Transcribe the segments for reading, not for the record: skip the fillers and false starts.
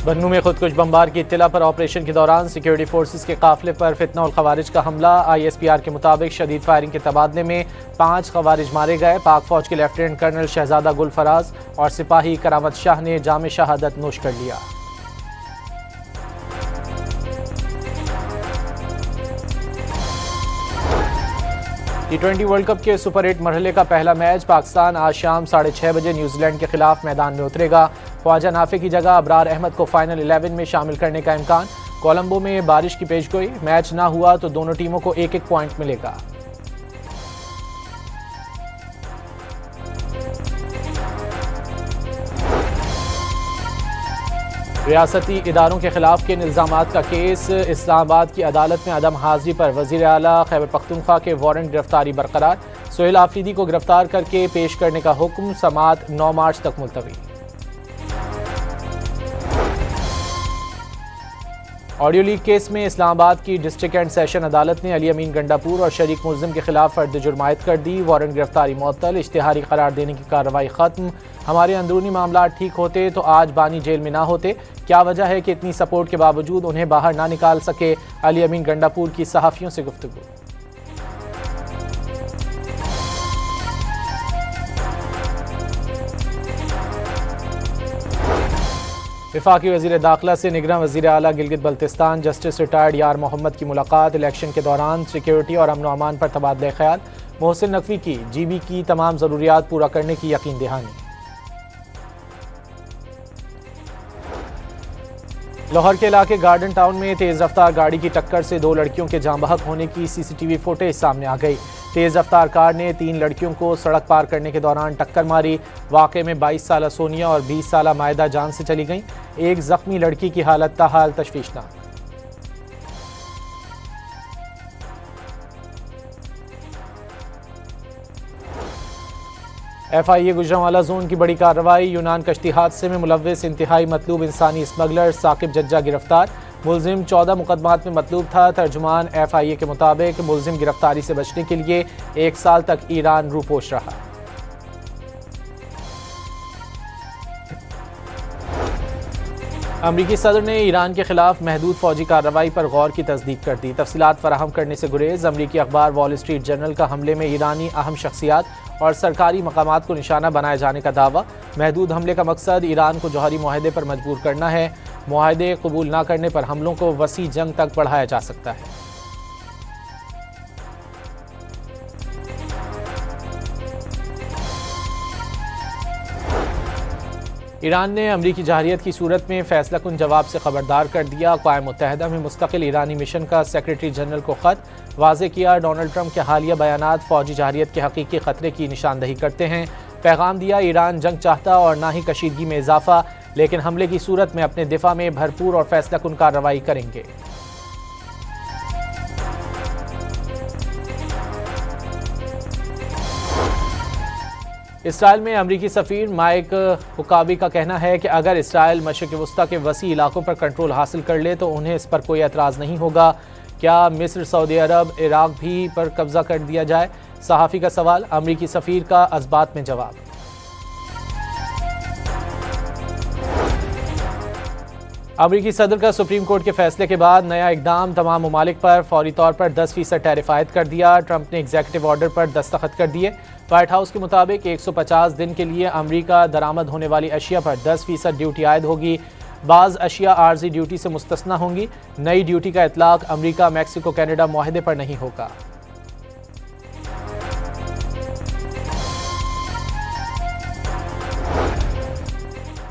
बन्नू में खुदकुश बमबार की इत्तला पर ऑपरेशन के दौरान सिक्योरिटी फोर्सेस के काफिले पर फितना और खवारिज का हमला। ISPR के मुताबिक शदीद फायरिंग के तबादले में 5 खवारिज मारे गए। पाक फौज के लेफ्टिनेंट कर्नल शहजादा गुल फराज और सिपाही करामत शाह ने जाम शहादत नोश कर लिया। T20 वर्ल्ड कप के सुपर 8 मरहले का पहला मैच पाकिस्तान आज शाम 6:30 बजे न्यूजीलैंड के खिलाफ मैदान में उतरेगा। ख्वाजा नाफे की जगह अबरार अहमद को फाइनल 11 में शामिल करने का इम्कान। कोलंबो में बारिश की पेशगोई, मैच ना हुआ तो दोनों टीमों को 1-1 पॉइंट मिलेगा। रियासती इदारों के खिलाफ के इल्जामात का केस। इस्लामाबाद की अदालत में अदम हाजिरी पर वजीर आला खैबर पख्तूनख्वा के वारंट गिरफ्तारी बरकरार। सोहेल आफरीदी को गिरफ्तार करके पेश करने का हुक्म। समाअत 9 मार्च तक मुलतवी। ऑडियो लीक केस में इस्लामाबाद की डिस्ट्रिक्ट एंड सेशन अदालत ने अली अमीन गंडापुर और शरीक मुल्जिम के खिलाफ फर्द जुर्मायत कर दी। वारंट गिरफ्तारी मुअत्तल, इश्तिहारी करार देने की कार्रवाई खत्म। हमारे अंदरूनी मामला ठीक होते तो आज बानी जेल में ना होते। क्या वजह है कि इतनी सपोर्ट के बावजूद उन्हें बाहर ना निकाल सके? अली अमीन गंडापुर की सहाफियों से गुफ्तगू। वफाकी वज़ीर दाखिला से निगरान वज़ीर आला गिलगित बल्तिस्तान जस्टिस रिटायर्ड यार मोहम्मद की मुलाकात। इलेक्शन के दौरान सिक्योरिटी और अमन अमान पर तबादला ख्याल। मोहसिन नकवी की GB की तमाम ज़रूरियात पूरा करने की यकीन दहानी। लाहौर के इलाके गार्डन टाउन में तेज़ रफ्तार गाड़ी की टक्कर से 2 लड़कियों के जाम बहक होने की CCTV फुटेज सामने आ गई। तेज़ रफ्तार कार ने 3 लड़कियों को सड़क पार करने के दौरान टक्कर मारी। वाक़े में 22 साला सोनिया और 20 साला मायदा जान से चली गईं। एक जख्मी लड़की की हालत ताहाल तशवीशनाक। FIA गुजरांवाला जोन की बड़ी कार्रवाई। यूनान कश्ती हादसे में मुलव्विस इंतहाई मतलूब इंसानी स्मगलर साकिब जज्जा गिरफ्तार। मुलजिम 14 मुकदमात में मतलूब था। तर्जुमान FIA के मुताबिक मुलजिम गिरफ्तारी से बचने के लिए 1 साल तक ईरान रूपोश रहा। अमरीकी सदर ने ईरान के खिलाफ महदूद फौजी कार्रवाई पर गौर की तस्दीक कर दी। तफसीलात फराहम करने से गुरेज। अमरीकी अखबार वॉल स्ट्रीट जर्नल का हमले में ईरानी अहम शख्सियात और सरकारी मकामात को निशाना बनाए जाने का दावा। महदूद हमले का मकसद ईरान को जौहरी मुआहदे पर मजबूर करना है। मुआहदे कबूल न करने पर हमलों को वसी जंग तक बढ़ाया जा सकता है। ईरान ने अमरीकी जाहिरियत की सूरत में फैसला कुन जवाब से खबरदार कर दिया। अक़वाम मुत्तहिदा में मुस्तकिल ईरानी मिशन का सेक्रेटरी जनरल को ख़त वाज़े किया। डोनाल्ड ट्रंप के हालिया बयानात फ़ौजी जाहिरियत के हकीकी ख़तरे की निशानदही करते हैं। पैगाम दिया, ईरान जंग चाहता और ना ही कशीदगी में इजाफा, लेकिन हमले की सूरत में अपने दिफा में भरपूर और फैसला कुन कार्रवाई करेंगे। इसराइल में अमरीकी सफ़ीर माइक हुकाबी का कहना है कि अगर इसराइल मशरिक़ वस्ता के वसी इलाकों पर कंट्रोल हासिल कर ले तो उन्हें इस पर कोई एतराज़ नहीं होगा। क्या मिस्र, सऊदी अरब, इराक भी पर कब्जा कर दिया जाए? सहाफ़ी का सवाल। अमरीकी सफ़ीर का अज़बात में जवाब। अमरीकी सदर का सुप्रीम कोर्ट के फैसले के बाद नया इकदाम। तमाम ममालिक पर फौरी तौर पर 10% टैरिफ आयद कर दिया। ट्रंप ने एग्जीक्यूटिव ऑर्डर पर दस्तखत कर दिए। व्हाइट हाउस के मुताबिक 150 दिन के लिए अमरीका दरामद होने वाली अशिया पर 10% ड्यूटी आयद होगी। बाज़ अशिया आर्जी ड्यूटी से मुस्तस्ना होंगी। नई ड्यूटी का इतलाक अमरीका, मैक्सिको, कनाडा मुआहदे पर नहीं होगा।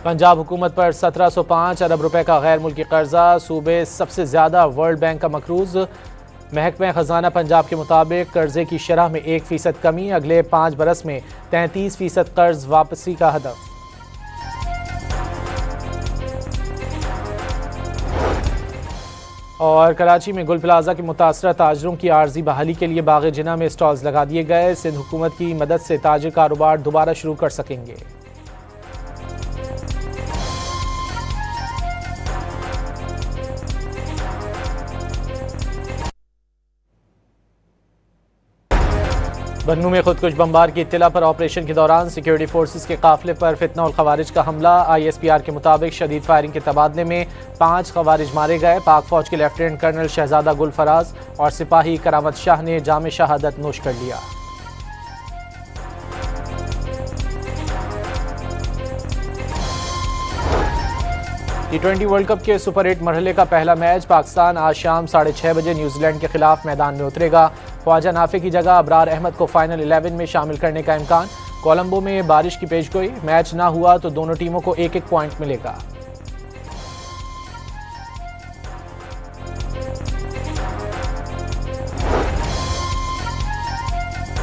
पंजाब हुकूमत पर 1705 अरब रुपए का गैर मुल्की कर्जा। सूबे सबसे ज़्यादा वर्ल्ड बैंक का मकरूज। महकमा खजाना पंजाब के मुताबिक कर्जे की शरह में 1% कमी। अगले 5 बरस में 33% कर्ज वापसी का हदफ। और कराची में गुल प्लाजा के मुतासरा ताजरों की आर्जी बहाली के लिए बाग जिना में स्टॉल्स लगा दिए गए। सिंध हुकूमत की मदद से ताजिर कारोबार दोबारा शुरू कर सकेंगे। बन्नू में खुदकुश बमबार की इत्तला पर ऑपरेशन के दौरान सिक्योरिटी फोर्सेस के काफिले पर फितना और खवारिज का हमला। ISPR के मुताबिक शदीद फायरिंग के तबादले में 5 खवारिज मारे गए। पाक फौज के लेफ्टिनेंट कर्नल शहजादा गुल फराज और सिपाही करामत शाह ने जाम शहादत नोश कर लिया। T20 वर्ल्ड कप के सुपर 8 मरहले का पहला मैच पाकिस्तान आज शाम 6:30 बजे न्यूजीलैंड के खिलाफ मैदान में उतरेगा। ख्वाजा नाफे की जगह अबरार अहमद को फाइनल 11 में शामिल करने का इम्कान। कोलंबो में बारिश की पेशगोई, मैच ना हुआ तो दोनों टीमों को 1-1 पॉइंट मिलेगा।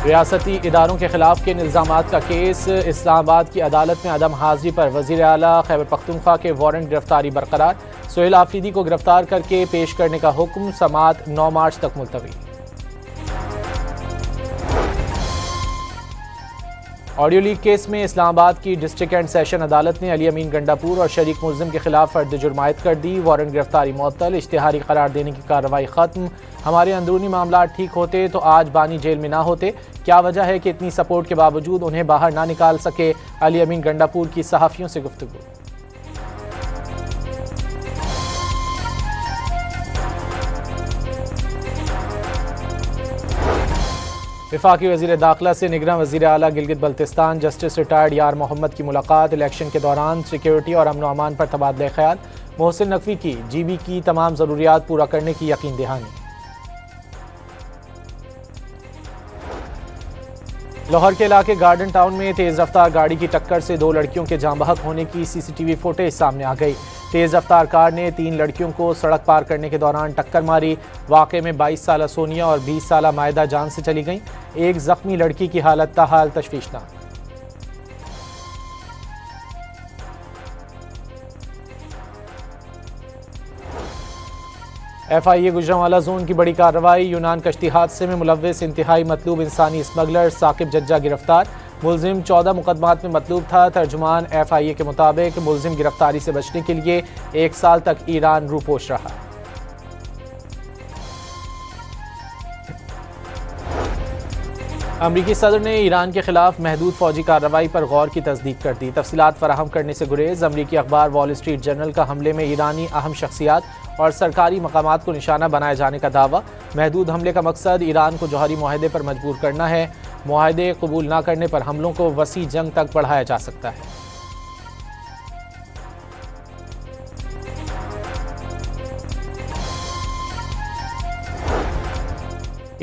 रियासती इदारों के खिलाफ के इल्जामात का केस। इस्लामाबाद की अदालत में अदम हाजिरी पर वज़ीर आला खैबर पख्तूनख्वा के वारंट गिरफ्तारी बरकरार। सोहेल आफरीदी को गिरफ्तार करके पेश करने का हुक्म। समाअत 9 मार्च तक मुलतवी। ऑडियो लीक केस में इस्लामाबाद की डिस्ट्रिक्ट एंड सेशन अदालत ने अली अमीन गंडापुर और शरीक मुल्जिम के खिलाफ फर्द जुर्म आयद कर दी। वारंट गिरफ्तारी मुअत्तल, इश्तिहारी करार देने की कार्रवाई खत्म। हमारे अंदरूनी मामला ठीक होते तो आज बानी जेल में ना होते। क्या वजह है कि इतनी सपोर्ट के बावजूद उन्हें बाहर ना निकाल सके? अली अमीन गंडापुर की सहाफ़ियों से गुफ्तगू। वफाकी वज़ीर दाखिला से निगरान वज़ीर आला गिलगित बल्तिस्तान जस्टिस रिटायर्ड यार मोहम्मद की मुलाकात। इलेक्शन के दौरान सिक्योरिटी और अमन व अमान पर तबादला ख्याल। मोहसिन नकवी की GB की तमाम ज़रूरियात पूरा करने की यकीन दहानी। लाहौर के इलाके गार्डन टाउन में तेज़ रफ्तार गाड़ी की टक्कर से 2 लड़कियों के जाम बहक होने की CCTV फुटेज सामने आ गई। तेज़ रफ्तार कार ने 3 लड़कियों को सड़क पार करने के दौरान टक्कर मारी। वाक़े में 22 साला सोनिया और 20 साला मायदा जान से चली गईं। एक ज़ख्मी लड़की की हालत ताहाल तशवीशनाक। FIA गुजरांवाला जोन की बड़ी कार्रवाई। यूनान कश्ती हादसे में मुलव्विस इंतहाई मतलूब इंसानी स्मगलर साकिब जज्जा गिरफ्तार। मुलजिम 14 मुकदमात में मतलूब था। तर्जुमान FIA के मुताबिक मुलजिम गिरफ्तारी से बचने के लिए 1 साल तक ईरान रूपोश रहा। अमरीकी सदर ने ईरान के खिलाफ महदूद फौजी कार्रवाई पर गौर की तस्दीक कर दी। तफसीलात फराहम करने से गुरेज। अमरीकी अखबार वॉल स्ट्रीट जर्नल का हमले में ईरानी अहम शख्सियात और सरकारी मकामात को निशाना बनाए जाने का दावा। महदूद हमले का मकसद ईरान को जौहरी मुआहदे पर मजबूर करना है। मुआहदे कबूल न करने पर हमलों को वसी जंग तक बढ़ाया जा सकता है।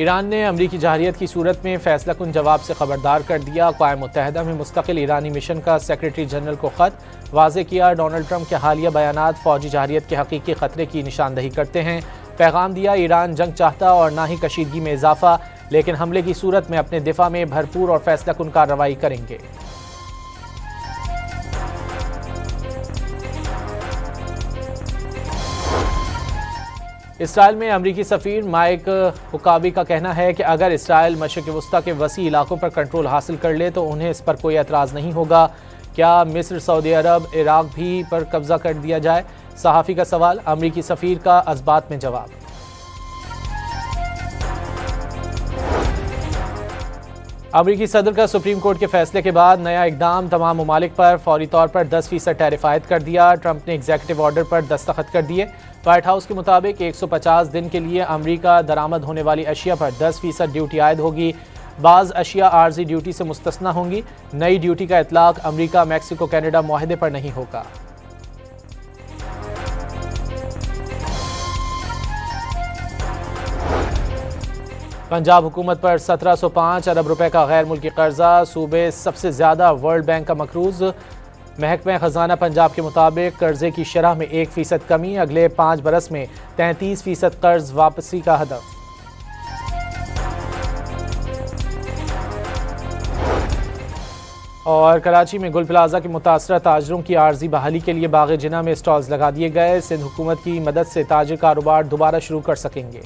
ईरान ने अमरीकी जाहिरियत की सूरत में फैसला कुन जवाब से खबरदार कर दिया। अक़वाम मुत्तहिदा में मुस्तकिल ईरानी मिशन का सेक्रेटरी जनरल को ख़त। वाज़ेह किया डोनाल्ड ट्रंप के हालिया बयानात फौजी जाहिरियत के हकीकी खतरे की निशानदही करते हैं। पैगाम दिया ईरान जंग चाहता और ना ही कशीदगी में इजाफा, लेकिन हमले की सूरत में अपने दिफा में भरपूर और फैसला कुन कार्रवाई करेंगे। इसराइल में अमरीकी सफ़ीर माइक हुकाबी का कहना है कि अगर इसराइल मशरिक़ वस्ता के वसी इलाकों पर कंट्रोल हासिल कर ले तो उन्हें इस पर कोई एतराज़ नहीं होगा। क्या मिस्र, सऊदी अरब, इराक भी पर कब्जा कर दिया जाए? सहाफ़ी का सवाल। अमरीकी सफ़ीर का अज़बात में जवाब। अमरीकी सदर का सुप्रीम कोर्ट के फैसले के बाद नया इकदाम। तमाम ममालिक पर फौरी तौर पर 10% टैरिफ आयद कर दिया। ट्रंप ने एग्जीक्यूटिव ऑर्डर पर दस्तखत कर दिए। व्हाइट हाउस के मुताबिक 150 दिन के लिए अमरीका दरामद होने वाली अशिया पर 10% ड्यूटी आयद होगी। बाज़ अशिया आर्जी ड्यूटी से मुस्तस्ना होंगी। नई ड्यूटी का इतलाक अमरीका मैक्सिको कनाडा मुआहदे पर नहीं होगा। पंजाब हुकूमत पर 1705 अरब रुपए का गैर मुल्की कर्जा। सूबे सबसे ज़्यादा वर्ल्ड बैंक का मकरूज। महकमा खजाना पंजाब के मुताबिक कर्जे की शरह में 1% कमी। अगले 5 बरस में 33% कर्ज वापसी का हदफ। और कराची में गुल प्लाजा के मुतासरा ताजरों की आर्जी बहाली के लिए बाग जिना में स्टॉल्स लगा दिए गए। सिंध हुकूमत की मदद से ताजिर कारोबार दोबारा शुरू कर सकेंगे।